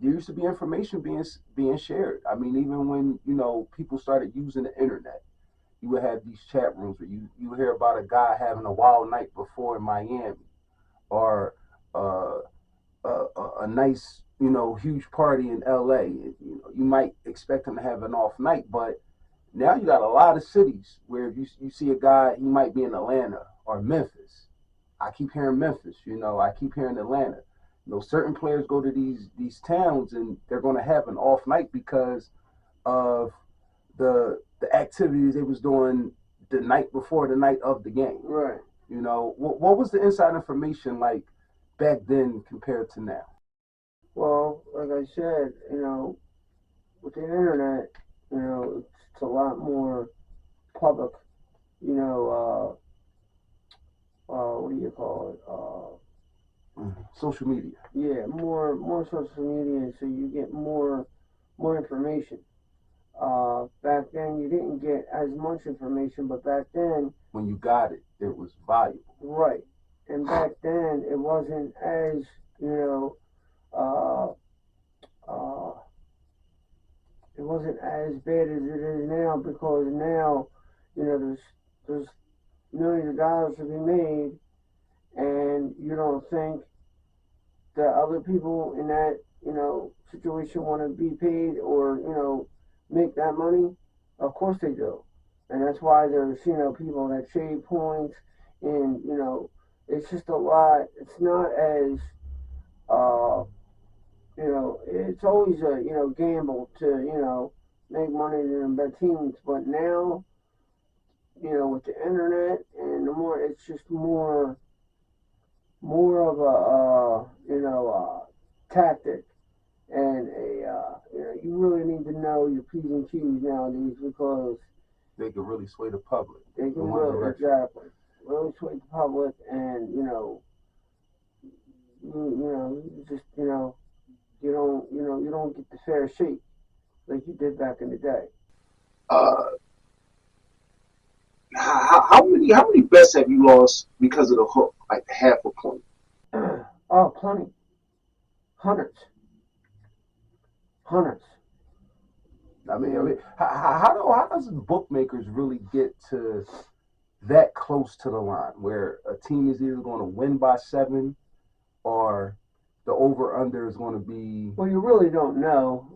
there used to be information being shared. I mean, even when people started using the internet, you would have these chat rooms where you hear about a guy having a wild night before in Miami, or uh, a nice huge party in L.A. You might expect him to have an off night, but now you got a lot of cities where if you see a guy, he might be in Atlanta or Memphis. I keep hearing Memphis, I keep hearing Atlanta. Certain players go to these towns and they're going to have an off night because of the activities they was doing the night before the night of the game. Right. What was the inside information like back then compared to now? Well, like I said, with the internet, it's a lot more public. What do you call it? Social media. Yeah, more social media, so you get more information. Back then you didn't get as much information, but back then, when you got it, it was valuable. Right, and back then it wasn't as uh, uh, it wasn't as bad as it is now, because now there's millions of dollars to be made, and you don't think that other people in that situation want to be paid, or make that money. Of course they do, and that's why there's people that trade points, and it's just a lot. It's not as uh, it's always a gamble to make money in bet teams, but now with the internet, and the more, it's just more of a tactic, and you really need to know your P's and Q's nowadays, because they can really sway the public. They can really, exactly, really sway the public, and just you don't get the fair shake like you did back in the day. How many bets have you lost because of the hook, like half a point? Oh, plenty, hundreds. I mean, how does bookmakers really get to that close to the line where a team is either going to win by 7 or the over under is going to be? Well, you really don't know.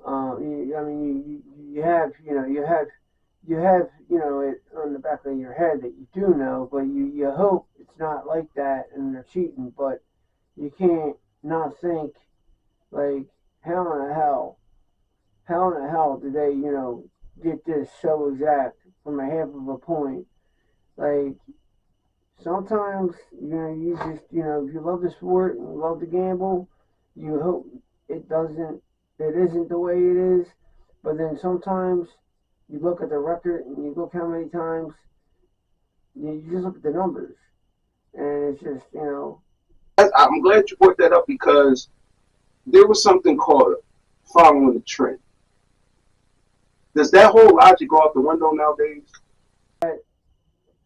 You have it on the back of your head that you do know, but you hope it's not like that and they're cheating. But you can't not think, like, how in the hell did they get this so exact from a half of a point? Like, sometimes you just if you love the sport and you love to gamble, you hope it isn't the way it is. But then sometimes you look at the record and you look how many times, you just look at the numbers, and it's just I'm glad you brought that up, because there was something called following the trend. Does that whole logic go out the window nowadays? At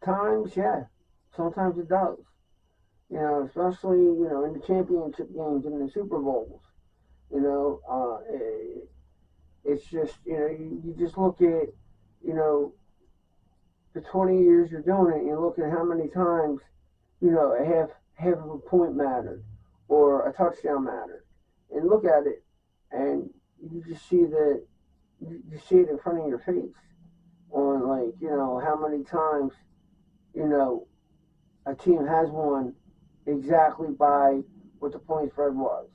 times, yeah. Sometimes it does. Especially in the championship games and the Super Bowls. It's just you just look at the 20 years you're doing it, and you look at how many times a half of a point mattered, or a touchdown mattered, and look at it, and you just see that you see it in front of your face on, like, how many times a team has won exactly by what the point spread was,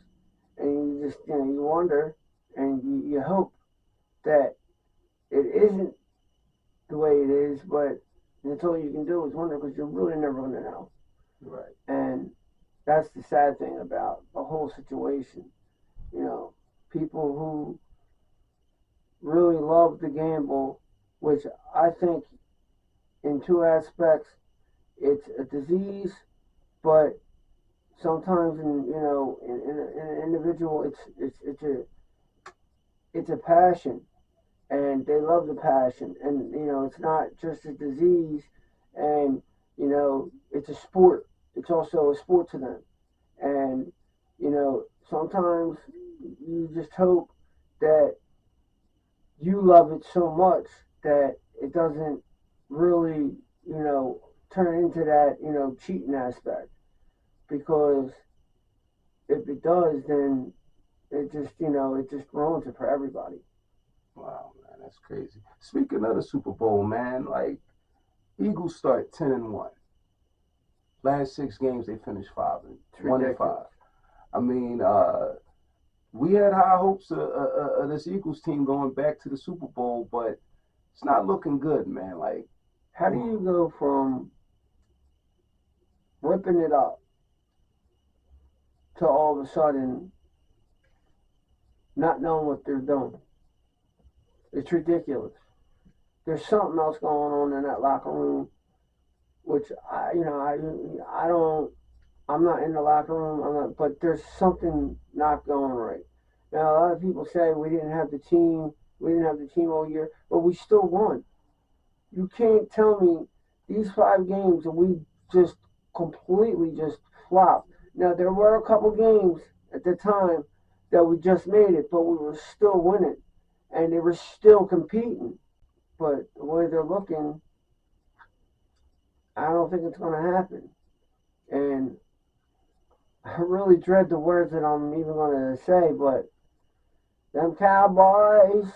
and you just you wonder, and you hope that it isn't the way it is, but that's all you can do is wonder, because you're really never going to know. Right. And that's the sad thing about the whole situation. People who really love to gamble, which I think in two aspects, it's a disease, but sometimes in an individual, it's a passion, and they love the passion, and it's not just a disease, and it's a sport. It's also a sport to them, and sometimes you just hope that you love it so much that it doesn't really, turn into that, cheating aspect. Because if it does, then it just ruins it for everybody. Wow, man, that's crazy. Speaking of the Super Bowl, man, like Eagles start 10-1. Last 6 games they finished five and It's 1-5. ridiculous. I mean, we had high hopes of this Eagles team going back to the Super Bowl, but it's not looking good, man. Like, How do you go from ripping it up to all of a sudden not knowing what they're doing? It's ridiculous. There's something else going on in that locker room, which I don't. I'm not in the locker room. But there's something not going right. Now a lot of people say we didn't have the team. We didn't have the team all year, but we still won. You can't tell me these 5 games and we just completely just flopped. Now there were a couple games at the time that we just made it, but we were still winning and they were still competing. But the way they're looking, I don't think it's going to happen. And I really dread the words that I'm even going to say, but them Cowboys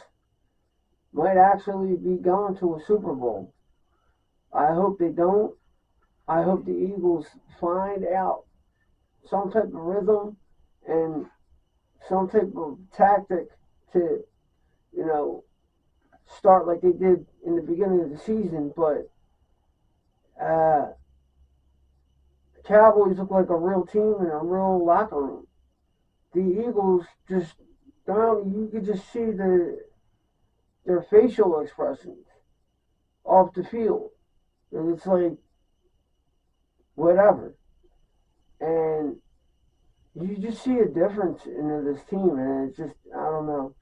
might actually be going to a Super Bowl. I hope they don't. I hope the Eagles find out some type of rhythm and some type of tactic to, you know, start like they did in the beginning of the season. But the Cowboys look like a real team and a real locker room. The Eagles just, you could just see their facial expressions off the field. And it's like, whatever. And you just see a difference in this team, and it's just, I don't know.